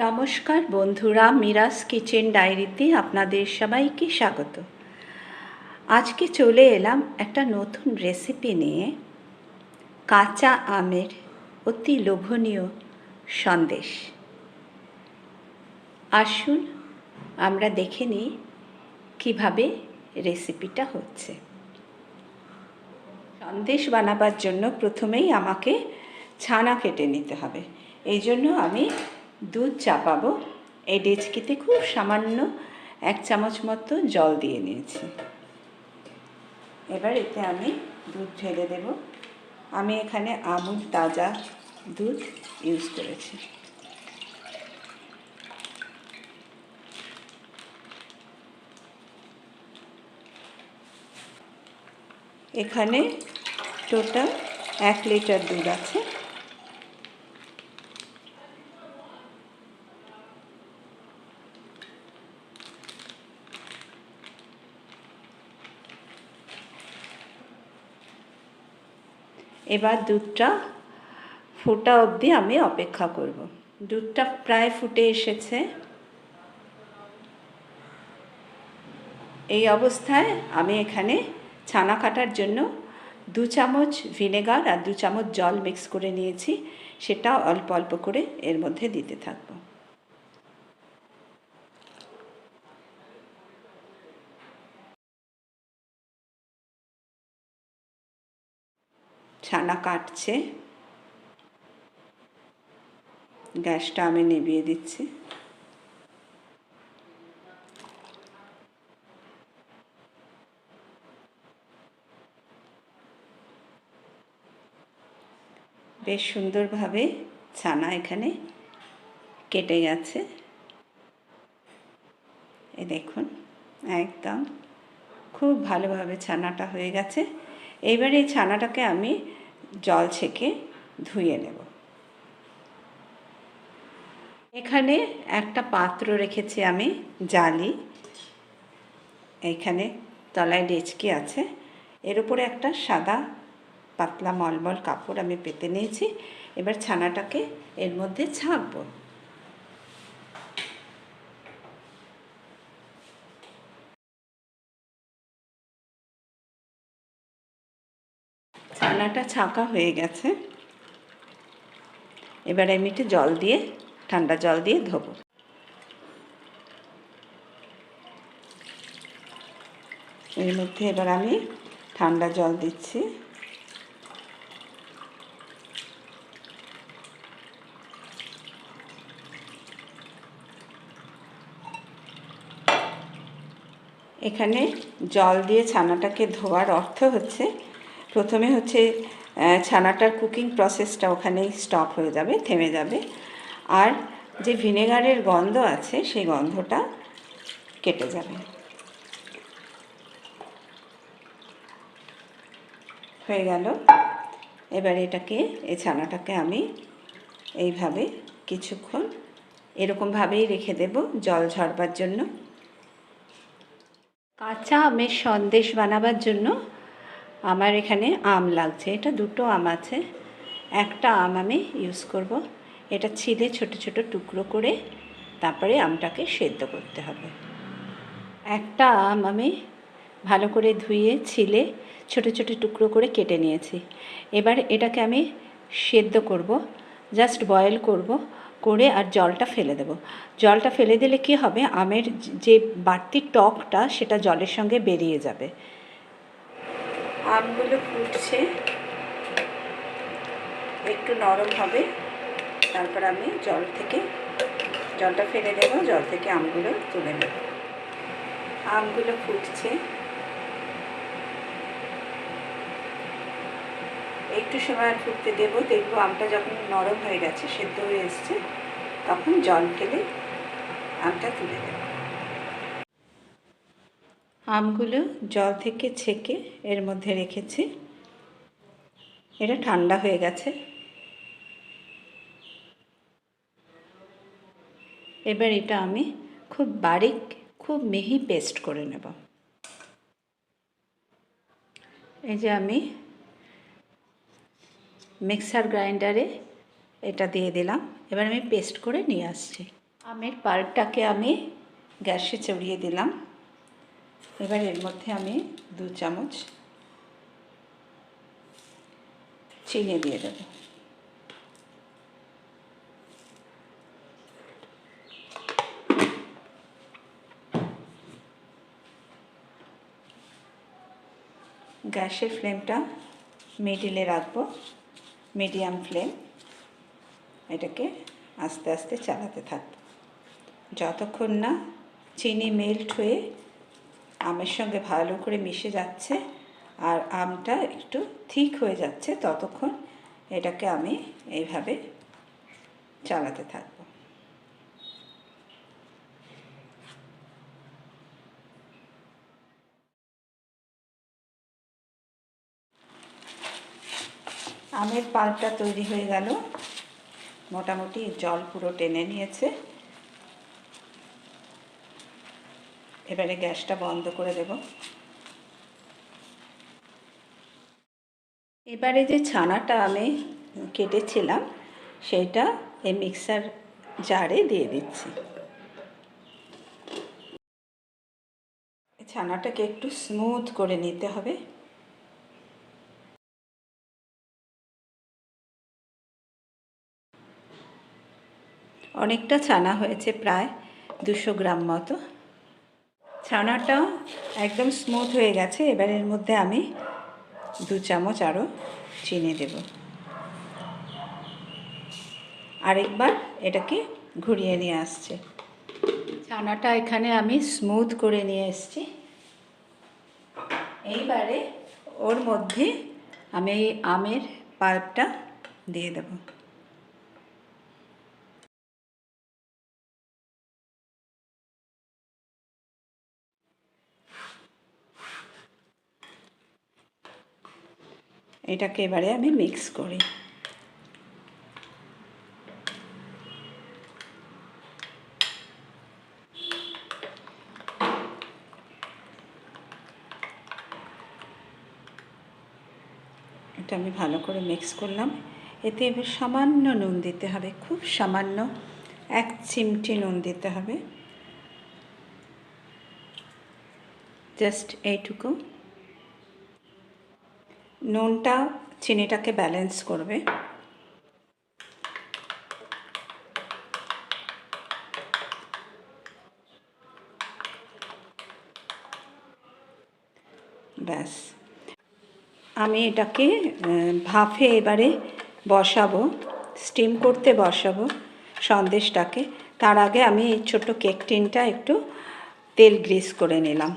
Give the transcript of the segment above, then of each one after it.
নমস্কার বন্ধুরা, মিরাস কিচেন ডায়েরিতে আপনাদের সবাইকে স্বাগত। আজকে চলে এলাম একটা নতুন রেসিপি নিয়ে, কাঁচা আমের অতি লোভনীয় সন্দেশ। আসুন আমরা দেখে নিই কীভাবে রেসিপিটা হচ্ছে। সন্দেশ বানাবার জন্য প্রথমেই আমাকে ছানা কেটে নিতে হবে। এই জন্য আমি দুধ চাপাবো। এই ডেচকিতে খুব সামান্য 1 চামচ মতো জল দিয়ে নিয়েছি। এবার এতে আমি দুধ ঢেলে দেব। আমি এখানে আমুল তাজা দুধ ইউজ করেছি। এখানে টোটাল 1 লিটার দুধ আছে। এবার দুধটা ফোটা অবধি আমি অপেক্ষা করব। দুধটা প্রায় ফুটে এসেছে। এই অবস্থায় আমি এখানে ছানা কাটার জন্য 2 চামচ ভিনেগার আর 2 চামচ জল মিক্স করে নিয়েছি। সেটা অল্প অল্প করে এর মধ্যে দিতে থাকব। ছানা কাটছে, গ্যাসটা আমি নিভিয়ে দিচ্ছি। বেশ সুন্দরভাবে ছানা এখানে কেটে গেছে। এই দেখুন, একদম খুব ভালোভাবে ছানাটা হয়ে গেছে। এইবার এই ছানাটাকে আমি জল ছেঁকে ধুয়ে নেব। এখানে একটা পাত্র রেখেছি আমি, জালি। এইখানে তলায় ডেচকি আছে। এর উপরে একটা সাদা পাতলা মলমল কাপড় আমি পেতে নিয়েছি। এবার ছানাটাকে এর মধ্যে ছাঁকবো। ছানাটা ছাঁকা হয়ে গেছে। এবার আমি একটু জল দিয়ে, ঠান্ডা জল দিয়ে ধোবো। এর মধ্যে এবার আমি ঠান্ডা জল দিচ্ছি। এখানে জল দিয়ে ছানাটাকে ধোয়ার অর্থ হচ্ছে, প্রথমে হচ্ছে ছানাটার কুকিং প্রসেসটা ওখানেই স্টপ হয়ে যাবে, থেমে যাবে। আর যে ভিনেগারের গন্ধ আছে সেই গন্ধটা কেটে যাবে। হয়ে গেল। এবার এটাকে, এই ছানাটাকে আমি এইভাবে কিছুক্ষণ এরকমভাবেই রেখে দেব জল ঝরবার জন্য। কাঁচা আমের সন্দেশ বানাবার জন্য আমার এখানে আম লাগছে। এটা 2টো আম আছে। একটা আম আমি ইউজ করব। এটা ছিলে ছোট ছোট টুকরো করে তারপরে আমটাকে সেদ্ধ করতে হবে। একটা আম আমি ভালো করে ধুয়ে ছিলে ছোট ছোট টুকরো করে কেটে নিয়েছি। এবার এটাকে আমি সেদ্ধ করব, জাস্ট বয়েল করব, করে আর জলটা ফেলে দেব। জলটা ফেলে দিলে কি হবে, আমের যে বাড়তি টকটা সেটা জলের সঙ্গে বেরিয়ে যাবে। আমগুলো ফুটছে, একটু নরম হবে, তারপর আমি জলটা ফেলে দেব, জল থেকে আমগুলো তুলে নেব। আমগুলো ফুটছে, একটু সময় ফুটতে দেবো। দেখবো আমটা যখন নরম হয়ে গেছে, সেদ্ধ হয়ে এসছে, তখন জল ফেলে আমটা তুলে দেব। আমগুলো জল থেকে ছেঁকে এর মধ্যে রেখেছি। এটা ঠান্ডা হয়ে গেছে। এবার এটা আমি খুব বারিক, খুব মিহি পেস্ট করে নেব। এই যে আমি মিক্সার গ্রাইন্ডারে এটা দিয়ে দিলাম। এবার আমি পেস্ট করে নিয়ে আসছি। আমের পাল্পটাকে আমি গ্যাসে চড়িয়ে দিলাম। এবার এর মধ্যে আমি 2 চামচ চিনি দিয়ে দেব। গ্যাসের ফ্লেমটা মিডিলে রাখবো, মিডিয়াম ফ্লেম। এটাকে আস্তে আস্তে চালাতে থাকবো যতক্ষণ না চিনি মেল্ট হয়ে আমের সঙ্গে ভালো করে মিশে যাচ্ছে আর আমটা একটু থিক হয়ে যাচ্ছে, ততক্ষণ এটাকে আমি এইভাবে চালাতে থাকবো। আমের পাল্পটা তৈরি হয়ে গেল, মোটামুটি জল পুরো টেনে নিয়েছে। এবারে গ্যাসটা বন্ধ করে দেব। এবারে যে ছানাটা আমি কেটেছিলাম সেটা এই মিক্সার জারে দিয়ে দিচ্ছি। ছানাটাকে একটু স্মুথ করে নিতে হবে। অনেকটা ছানা হয়েছে, প্রায় 200 গ্রাম মতো। ছানাটা একদম স্মুথ হয়ে গেছে। এবার এর মধ্যে আমি 2 চামচ আরও চিনি দেব। আরেকবার এটাকে ঘুরিয়ে নিয়ে আসছে। ছানাটা এখানে আমি স্মুথ করে নিয়ে এসেছি। এইবারে ওর মধ্যে আমি এই আমের পাল্পটা দিয়ে দেব। এটাকে এবারে আমি মিক্স করি। এটা আমি ভালো করে মিক্স করলাম। এতে এবার সামান্য নুন দিতে হবে, খুব সামান্য, 1 চিমটি নুন দিতে হবে, জাস্ট এইটুকু। নুনটা চিনিটাকে ব্যালেন্স করবে। ব্যাস, আমি এটাকে ভাপে এবারে বসাবো, স্টিম করতে বসাবো সন্দেশটাকে। তার আগে আমি এই ছোট্ট কেক টিনটা একটু তেল গ্রিস করে নিলাম।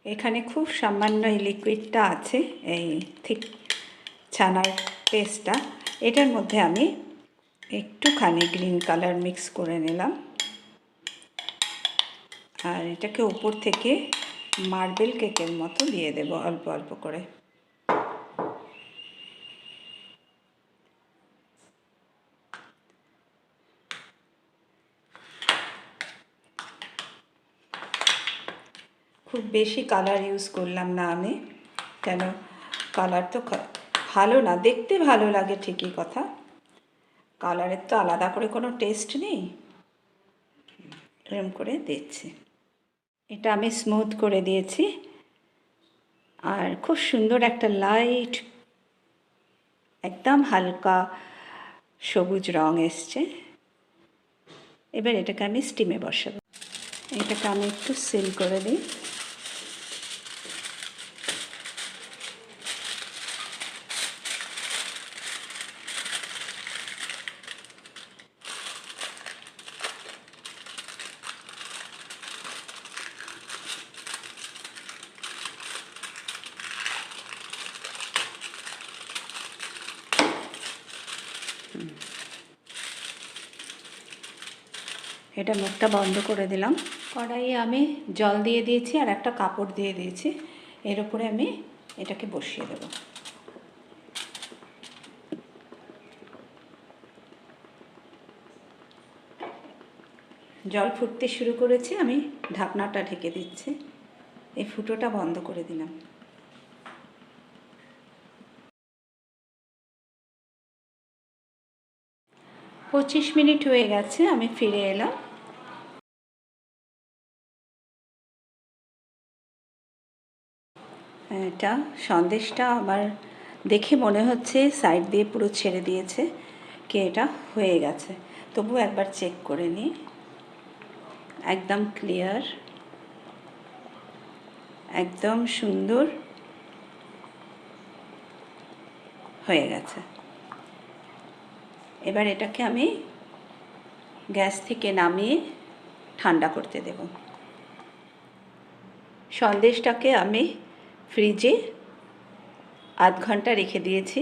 এখানে খুব সামান্য এই লিকুইডটা আছে, এই ঠিক ছানার পেস্টটা। এটার মধ্যে আমি একটুখানি গ্রিন কালার মিক্স করে নিলাম আর এটাকে উপর থেকে মার্বেল কেকের মতো দিয়ে দেব অল্প অল্প করে। খুব বেশি কালার ইউজ করলাম না আমি, কেন কালার তো ভালো না, দেখতে ভালো লাগে ঠিকই কথা, কালারের তো আলাদা করে কোনো টেস্ট নেই। এরকম করে দিচ্ছি। এটা আমি স্মুথ করে দিয়েছি আর খুব সুন্দর একটা লাইট, একদম হালকা সবুজ রং এসছে। এবার এটাকে আমি স্টিমে বসাবো। এটাকে আমি একটু সিল করে দিই। এটা মুখটা বন্ধ করে দিলাম। কড়াইয়ে আমি জল দিয়ে দিয়েছি আর একটা কাপড় দিয়ে দিয়েছি। এর উপরে আমি এটাকে বসিয়ে দেব। জল ফুটতে শুরু করেছে, আমি ঢাকনাটা ঢেকে দিচ্ছি। এই ফুটোটা বন্ধ করে দিলাম। পঁচিশ মিনিট হয়ে গেছে, আমি ফিরে এলাম। এটা সন্দেশটা আমার দেখে মনে হচ্ছে সাইড দিয়ে পুরো ছেড়ে দিয়েছে, কি এটা হয়ে গেছে। তবু একবার চেক করে নিই। একদম ক্লিয়ার, একদম সুন্দর হয়ে গেছে। এবার এটাকে আমি গ্যাস থেকে নামিয়ে ঠান্ডা করতে দেব। সন্দেশটাকে আমি ফ্রিজে আধ ঘন্টা রেখে দিয়েছি।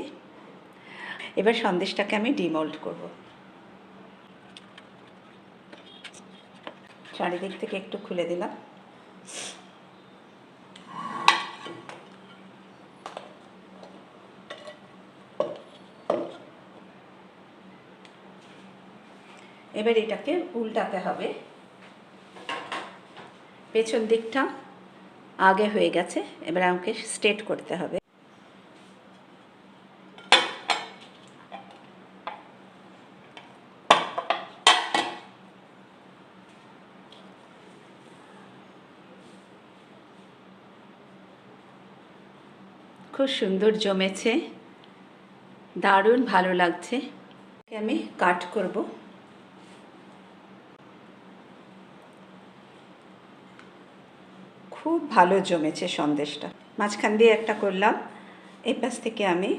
এবার সন্দেশটাকে আমি ডিমোল্ড করব। চারিদিক থেকে একটু খুলে দিলাম। এবার এটাকে উল্টাতে হবে। পেছন দিকটা আগে হয়ে গেছে, এবার আমাকে স্ট্রেট করতে হবে। খুব সুন্দর জমেছে, দারুণ ভালো লাগছে। আমি কাট করব। খুব ভালো জমেছে সন্দেশটা। মাঝখান দিয়ে একটা করলাম, এই পাশ থেকে আমি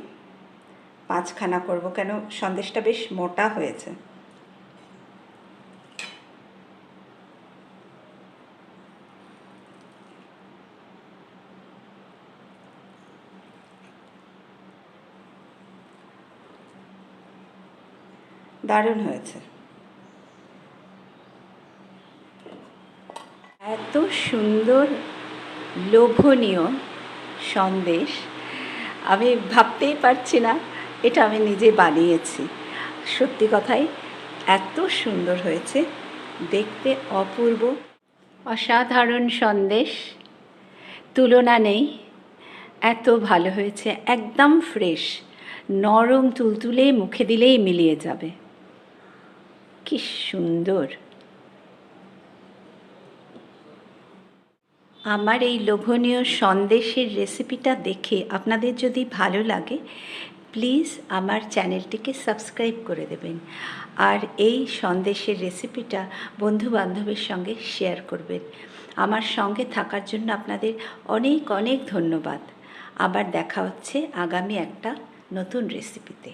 5খানা করব, কেন সন্দেশটা বেশ মোটা হয়েছে। দারুণ হয়েছে। এত সুন্দর লোভনীয় সন্দেশ আমি ভাবতেই পারছি না এটা আমি নিজে বানিয়েছি। সত্যি কথাই এত সুন্দর হয়েছে, দেখতে অপূর্ব, অসাধারণ সন্দেশ, তুলনা নেই। এত ভালো হয়েছে, একদম ফ্রেশ, নরম তুলতুলে, মুখে দিলেই মিলিয়ে যাবে। কি সুন্দর! আমার এই লোভনীয় সন্দেশের রেসিপিটা দেখে আপনাদের যদি ভালো লাগে, প্লিজ আমার চ্যানেলটিকে সাবস্ক্রাইব করে দেবেন, আর এই সন্দেশের রেসিপিটা বন্ধুবান্ধবের সঙ্গে শেয়ার করবেন। আমার সঙ্গে থাকার জন্য আপনাদের অনেক অনেক ধন্যবাদ। আবার দেখা হচ্ছে আগামী একটা নতুন রেসিপিতে।